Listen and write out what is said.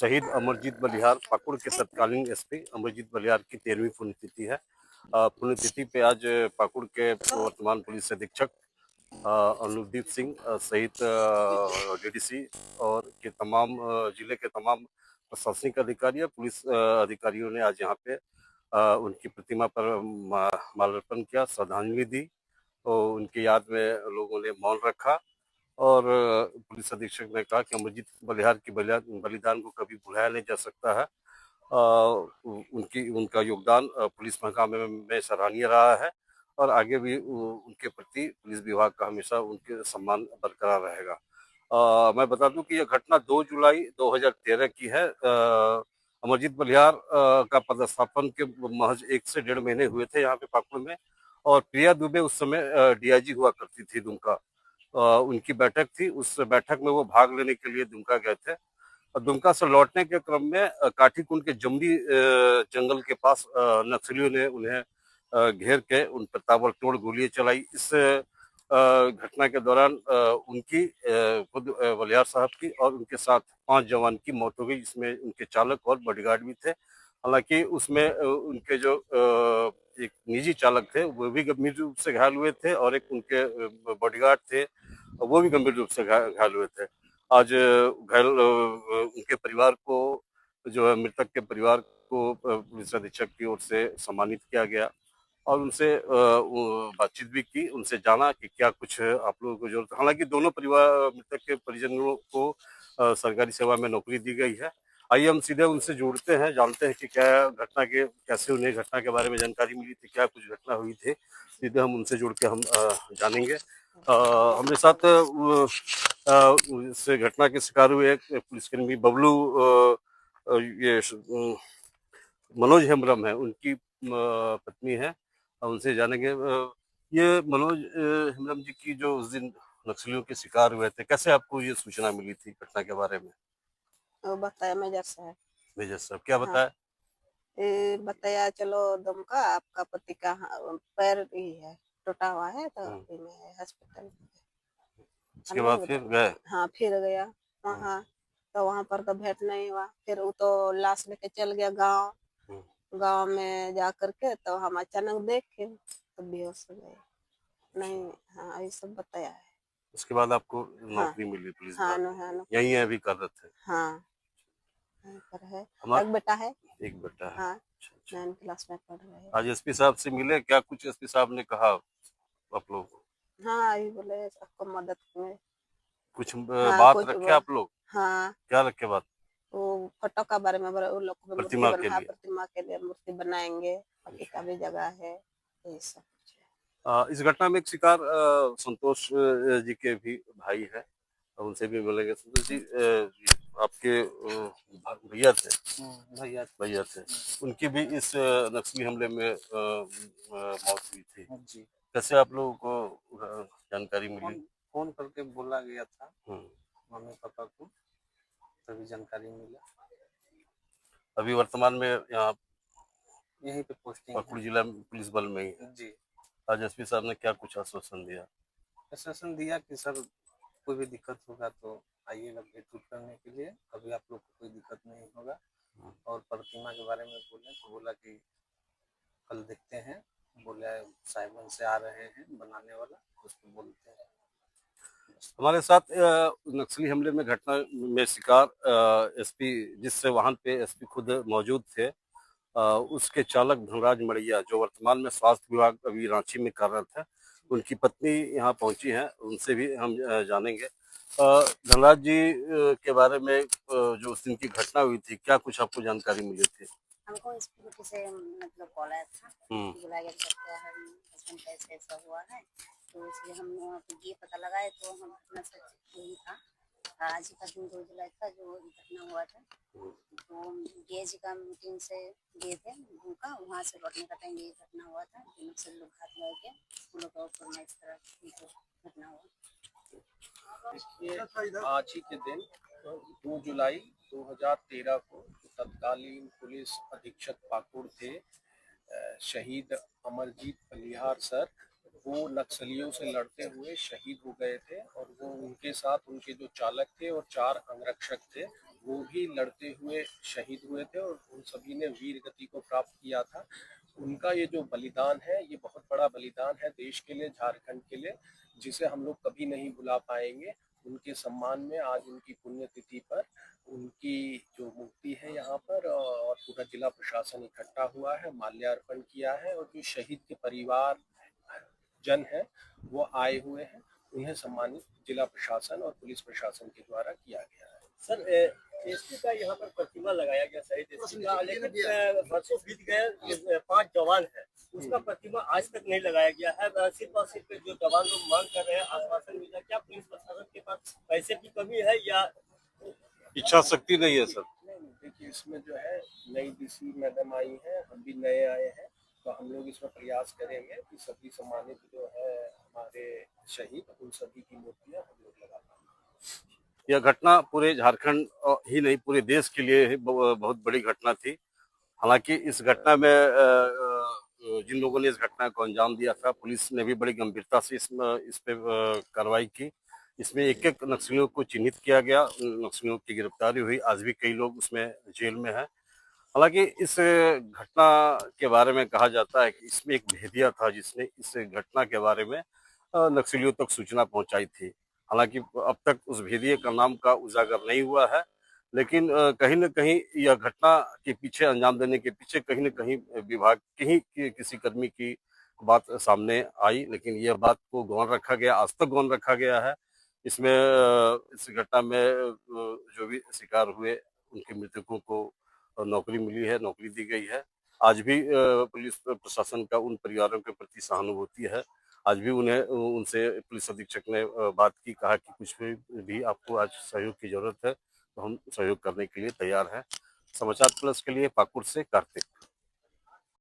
शहीद अमरजीत बलिहार पाकुड़ के तत्कालीन एसपी अमरजीत बलिहार की 13वीं पुण्यतिथि है। पुण्यतिथि पे आज पाकुड़ के वर्तमान पुलिस अधीक्षक अनुदीप सिंह सहित डीडीसी और के तमाम जिले के तमाम प्रशासनिक अधिकारी और पुलिस अधिकारियों ने आज यहाँ पे उनकी प्रतिमा पर माल्यार्पण किया, श्रद्धांजलि दी और उनकी याद में लोगों ने मौन रखा। और पुलिस अधीक्षक ने कहा कि अमरजीत बलिहार की बलिदान को कभी भुलाया नहीं जा सकता है। उनका योगदान पुलिस महकमे में सराहनीय रहा है और आगे भी उनके प्रति पुलिस विभाग का हमेशा उनके सम्मान बरकरार रहेगा। मैं बता दूं कि यह घटना 2 जुलाई 2013 की है। अमरजीत बलिहार का पदस्थापन के महज 1 से 1.5 महीने हुए थे यहाँ पे पाकुड़ में, और प्रिया दुबे उस समय डीआईजी हुआ करती थी दुमका। उनकी बैठक थी, उस बैठक में वो भाग लेने के लिए दुमका गए थे और दुमका से लौटने के क्रम में काठीकुंड के जमरी जंगल के पास नक्सलियों ने उन्हें घेर के उन पर ताबड़तोड़ गोलियां चलाई। इस घटना के दौरान उनकी खुद बलिहार साहब की और उनके साथ 5 जवान की मौत हो गई, जिसमें उनके चालक और बॉडीगार्ड भी थे। हालांकि उसमें उनके जो एक निजी चालक थे वो भी गंभीर रूप से घायल हुए थे और एक उनके बॉडीगार्ड थे वो भी गंभीर रूप से घायल हुए थे। आज घायल उनके परिवार को, जो है मृतक के परिवार को, पुलिस अधीक्षक की ओर से सम्मानित किया गया और उनसे बातचीत भी की, उनसे जाना कि क्या कुछ आप लोगों को जरूरत। हालांकि दोनों परिवार मृतक के परिजनों को सरकारी सेवा में नौकरी दी गई है। आइए हम सीधे उनसे जुड़ते हैं, जानते हैं कि क्या घटना के कैसे उन्हें घटना के बारे में जानकारी मिली थी, क्या कुछ घटना हुई थी। सीधे हम उनसे जुड़ के हम जानेंगे। हमारे साथ इस घटना के शिकार हुए एक पुलिसकर्मी बबलू ये मनोज हेम्ब्रम है, उनकी पत्नी है, उनसे जानेंगे। ये मनोज हेम्ब्रम जी की जो उस दिन नक्सलियों के शिकार हुए थे, कैसे आपको ये सूचना मिली थी घटना के बारे में? वो बताया मेजर साहब। मेजर साहब क्या हाँ, बताया? बताया चलो दुमका आपका पति का पैर ही है टूटा हुआ है तो हॉस्पिटल। उसके बाद फिर गए? हाँ फिर गया वहाँ, तो वहाँ पर तो भेंट नहीं हुआ। फिर वो तो लाश लेके चल गया गांव में जा करके, तो हम अचानक देखे तो बेहोश हो गए। नहीं, हाँ ये सब बताया है। उसके बाद आपको हाँ, नौकरी मिली पुलिस हाँ, विभाग में? हाँ, यही है अभी कर रहे थे? हाँ, पर है हमारा एक बेटा है। एक बेटा है। हाँ, अच्छा। 9 क्लास में पढ़ रहे हैं। आज एसपी साहब से मिले, क्या कुछ एसपी साहब ने कहा आप लोगों को? हाँ अभी बोले सबको मदद में। कुछ हाँ बात कुछ रखे आप लोग? हाँ क्या रखे बात? वो फोटो का बारे में बोले, उन लोग को मूर्ति प्रतिमा के बना, लिए? प्रतिमा के लिए मूर्ति बनाएंगे, बाकी का भी जगह है, ये सब कुछ है। इस घटना में एक शिकार संतोष जी के भी भाई है, उनसे भी मिलेंगे। संतोष जी, आपके भैया थे? भैया भैया थे, उनकी भी इस नक्सली हमले में मौत हुई थी जी। कैसे आप लोगों को जानकारी मिली? फोन करके बोला गया था मम्मी पापा को, तभी जानकारी मिला। अभी वर्तमान में यहाँ यहीं पे पोस्टिंग पाकुड़ जिला पुलिस बल में ही है जी। आज एसपी साहब ने क्या कुछ आश्वासन दिया? आश्वासन दिया कि सर कोई भी दिक्कत होगा तो आइएगा भेंट करने के लिए, कभी आप लोग को कोई दिक्कत नहीं होगा। और प्रतिमा के बारे में बोले तो बोला कि कल देखते हैं, बोला साइमन से आ रहे हैं बनाने वाला, उसको बोलते हैं। हमारे साथ नक्सली हमले में घटना में शिकार एसपी, जिस वाहन पे एसपी खुद मौजूद थे, उसके चालक धनराज मड़ैया, जो वर्तमान में स्वास्थ्य विभाग अभी रांची में कार्यरत है, उनकी पत्नी यहाँ पहुंची हैं, उनसे भी हम जानेंगे। धनराज जी के बारे में जो उस दिन की घटना हुई थी, क्या कुछ आपको जानकारी मिली थी? हमको स्कूटी से मतलब कॉल आया था, बुलाया गया था, हस्बैंड का ऐसा हुआ है, तो इसलिए हम वहाँ पे ये पता लगाए तो हम अपना सच यही था। आज का दिन 2 जुलाई था जो घटना हुआ था, तो डीआईजी का मीटिंग से गए थे उनका, वहाँ से लौटने का टाइम ये घटना हुआ था। नक्सल लोग हाथ लगा के उन लोग का इस तरह घटना हुआ। आज ही के दिन 2 जुलाई 2013 को तत्कालीन पुलिस अधीक्षक पाकुड़ थे शहीद अमरजीत बलिहार सर, वो नक्सलियों से लड़ते हुए शहीद हो गए थे और वो उनके साथ उनके जो चालक थे और 4 अंगरक्षक थे, वो भी लड़ते हुए शहीद हुए थे और उन सभी ने वीर गति को प्राप्त किया था। उनका ये जो बलिदान है ये बहुत बड़ा बलिदान है देश के लिए, झारखंड के लिए, जिसे हम लोग कभी नहीं भुला पाएंगे। उनके सम्मान में आज उनकी पुण्यतिथि पर उनकी जो मूर्ति है यहाँ पर और पूरा जिला प्रशासन इकट्ठा हुआ है, माल्यार्पण किया है और जो शहीद के परिवार जन है वो आए हुए हैं, उन्हें सम्मानित जिला प्रशासन और पुलिस प्रशासन के द्वारा किया गया है। सर एसपी का यहाँ पर प्रतिमा लगाया गया शहीद एसपी का, लेकिन वर्षों बीत गए, 5 जवान है उसका प्रतिमा आज तक नहीं लगाया गया है। सिर्फ और सिर्फ जो जवान लोग मांग कर रहे हैं आश्वासन मिला, क्या पुलिस प्रशासन के पास पैसे की कमी है या इच्छा शक्ति नहीं है सर? देखिए इसमें जो है नई डीसी मैडम आई है, हम भी नए आए हैं, तो हम लोग इसमें प्रयास करेंगे कि सभी सम्मानित जो है हमारे शहीद उन सभी की मूर्तियां हम लोग लगा पाएंगे। यह घटना पूरे झारखंड ही नहीं पूरे देश के लिए बहुत बड़ी घटना थी। हालांकि इस घटना में जिन लोगों ने इस घटना को अंजाम दिया था, पुलिस ने भी बड़ी गंभीरता से इस पे कार्रवाई की। इसमें एक एक नक्सलियों को चिन्हित किया गया, नक्सलियों की गिरफ्तारी हुई। आज भी कई लोग उसमें जेल में हैं। हालांकि इस घटना के बारे में कहा जाता है कि इसमें एक भेदिया था जिसने इस घटना के बारे में नक्सलियों तक सूचना पहुंचाई थी। हालांकि अब तक उस भेदिए का नाम का उजागर नहीं हुआ है, लेकिन कहीं न कहीं यह घटना के पीछे अंजाम देने के पीछे कहीं न कहीं विभाग के ही किसी कर्मी की बात सामने आई, लेकिन यह बात को गौण रखा गया, आज तक गौण रखा गया है। इसमें इस घटना में जो भी शिकार हुए उनके मृतकों को नौकरी मिली है, नौकरी दी गई है। आज भी पुलिस प्रशासन का उन परिवारों के प्रति सहानुभूति है। आज भी उन्हें उनसे पुलिस अधीक्षक ने बात की, कहा कि कुछ भी आपको आज सहयोग की जरूरत है तो हम सहयोग करने के लिए तैयार हैं। समाचार प्लस के लिए पाकुड़ से कार्तिक।